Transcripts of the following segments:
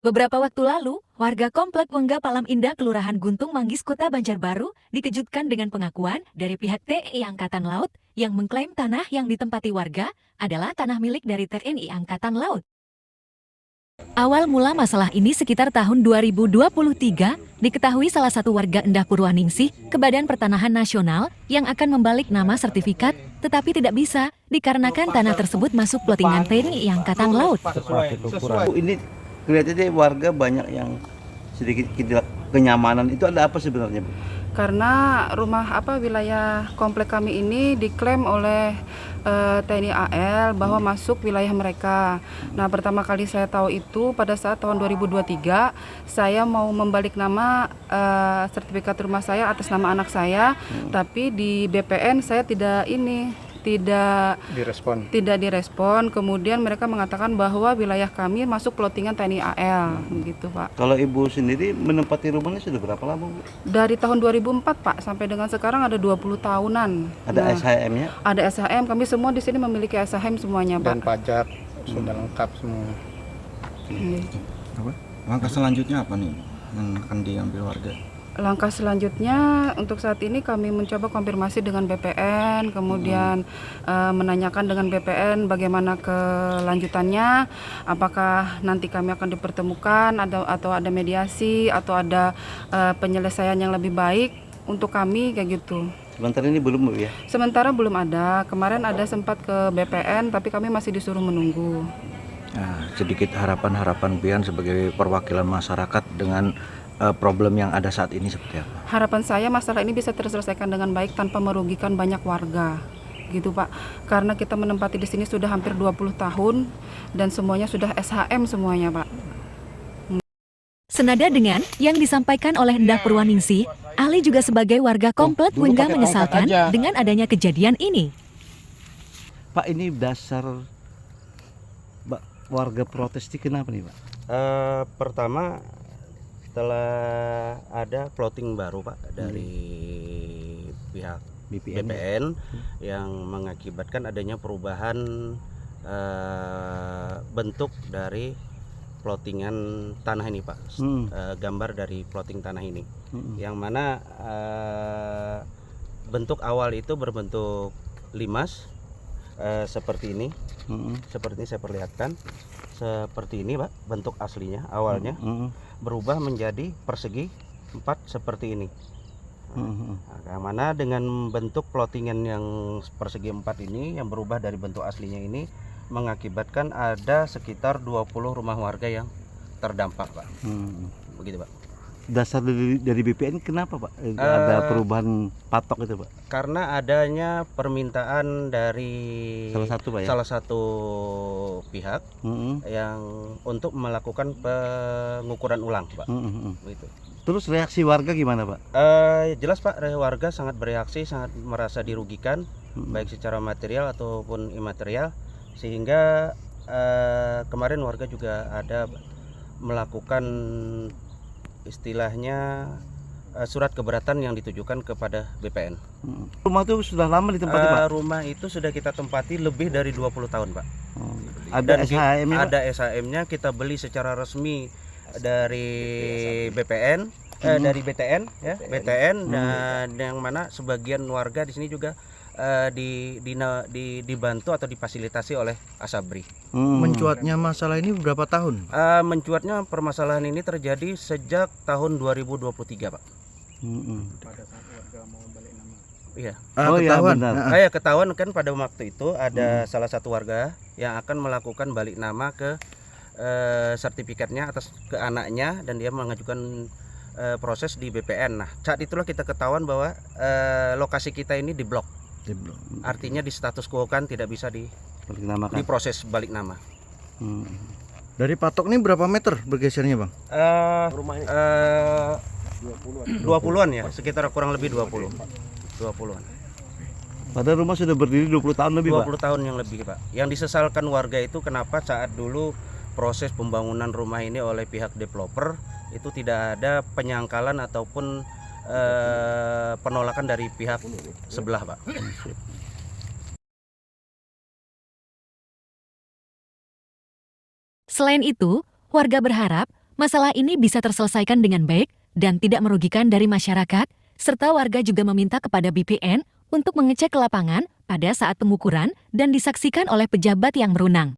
Beberapa waktu lalu, warga Komplek Wengga Palam Indah, Kelurahan Guntung Manggis, Kota Banjarbaru, dikejutkan dengan pengakuan dari pihak TNI Angkatan Laut yang mengklaim tanah yang ditempati warga adalah tanah milik dari TNI Angkatan Laut. Awal mula masalah ini sekitar tahun 2023, diketahui salah satu warga Endah Purwaningsih ke Badan Pertanahan Nasional yang akan membalik nama sertifikat, tetapi tidak bisa dikarenakan tanah tersebut masuk plottingan TNI Angkatan Laut. Ini kelihatannya warga banyak yang sedikit tidak kenyamanan. Itu ada apa sebenarnya, Bu? Karena wilayah komplek kami ini diklaim oleh TNI AL bahwa masuk wilayah mereka. Nah, pertama kali saya tahu itu pada saat tahun 2023, saya mau membalik nama sertifikat rumah saya atas nama anak saya, tapi di BPN saya tidak direspon. Kemudian mereka mengatakan bahwa wilayah kami masuk plottingan TNI AL, gitu Pak. Kalau Ibu sendiri menempati rumahnya sudah berapa lama, Bu? Dari tahun 2004 Pak, sampai dengan sekarang ada 20 tahunan. Ada SHM-nya? Ada SHM, kami semua di sini memiliki SHM semuanya Pak. Dan pajak sudah lengkap semua. Langkah selanjutnya apa nih yang akan diambil warga? Langkah selanjutnya untuk saat ini kami mencoba konfirmasi dengan BPN, kemudian menanyakan dengan BPN bagaimana kelanjutannya, apakah nanti kami akan dipertemukan atau ada mediasi atau ada penyelesaian yang lebih baik untuk kami kayak gitu. Sementara ini belum, Bu, ya? Sementara belum ada. Kemarin ada sempat ke BPN tapi kami masih disuruh menunggu. Nah, sedikit harapan-harapan Pian sebagai perwakilan masyarakat dengan problem yang ada saat ini seperti apa? Harapan saya masalah ini bisa terselesaikan dengan baik tanpa merugikan banyak warga, gitu Pak. Karena kita menempati di sini sudah hampir 20 tahun dan semuanya sudah SHM semuanya, Pak. Senada dengan yang disampaikan oleh Endah Purwaningsih, Ali juga sebagai warga Komplek Wengga menyesalkan dengan adanya kejadian ini. Pak, ini dasar warga protes ini kenapa nih, Pak? Pertama, setelah ada plotting baru Pak dari pihak BPN yang mengakibatkan adanya perubahan bentuk dari plottingan tanah ini Pak, gambar dari plotting tanah ini, yang mana bentuk awal itu berbentuk limas seperti ini, seperti ini saya perlihatkan, seperti ini Pak bentuk aslinya awalnya. Berubah menjadi persegi 4 seperti ini. Nah, mana dengan bentuk plottingan yang persegi 4 ini yang berubah dari bentuk aslinya ini mengakibatkan ada sekitar 20 rumah warga yang terdampak Pak. Begitu Pak. Dasar dari BPN kenapa, Pak? Ada perubahan patok itu, Pak? Karena adanya permintaan dari salah satu pihak yang untuk melakukan pengukuran ulang, Pak. Begitu. Terus reaksi warga gimana, Pak? Jelas Pak, warga sangat bereaksi, sangat merasa dirugikan, baik secara material ataupun imaterial, sehingga kemarin warga juga ada melakukan istilahnya surat keberatan yang ditujukan kepada BPN. Rumah itu sudah lama ditempati, Pak? Rumah itu sudah kita tempati lebih dari 20 tahun, Pak. Ada SHM-nya, Pak? Ada SHM-nya, kita beli secara resmi dari BPN, dari BTN, ya, BTN, dan yang mana sebagian warga di sini juga dibantu atau difasilitasi oleh Asabri. Mencuatnya masalah ini berapa tahun? Mencuatnya permasalahan ini terjadi sejak tahun 2023, Pak. Pada saat warga mau balik nama. Iya. Ketahuan. Ya, ketahuan kan pada waktu itu ada salah satu warga yang akan melakukan balik nama ke sertifikatnya atas ke anaknya, dan dia mengajukan proses di BPN. Nah, saat itulah kita ketahuan bahwa lokasi kita ini diblok. Artinya di status quo kan tidak bisa diproses balik nama. Dari patok ini berapa meter bergesernya, Bang? Rumahnya 20-an ya, sekitar kurang lebih 20-an. Padahal rumah sudah berdiri 20 tahun lebih, 20 Pak? tahun yang lebih, Pak. Yang disesalkan warga itu kenapa saat dulu proses pembangunan rumah ini oleh pihak developer itu tidak ada penyangkalan ataupun penolakan dari pihak sebelah, Pak. Selain itu, warga berharap masalah ini bisa terselesaikan dengan baik dan tidak merugikan dari masyarakat, serta warga juga meminta kepada BPN untuk mengecek ke lapangan pada saat pengukuran dan disaksikan oleh pejabat yang berwenang.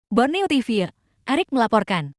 Borneo TV, Arik melaporkan.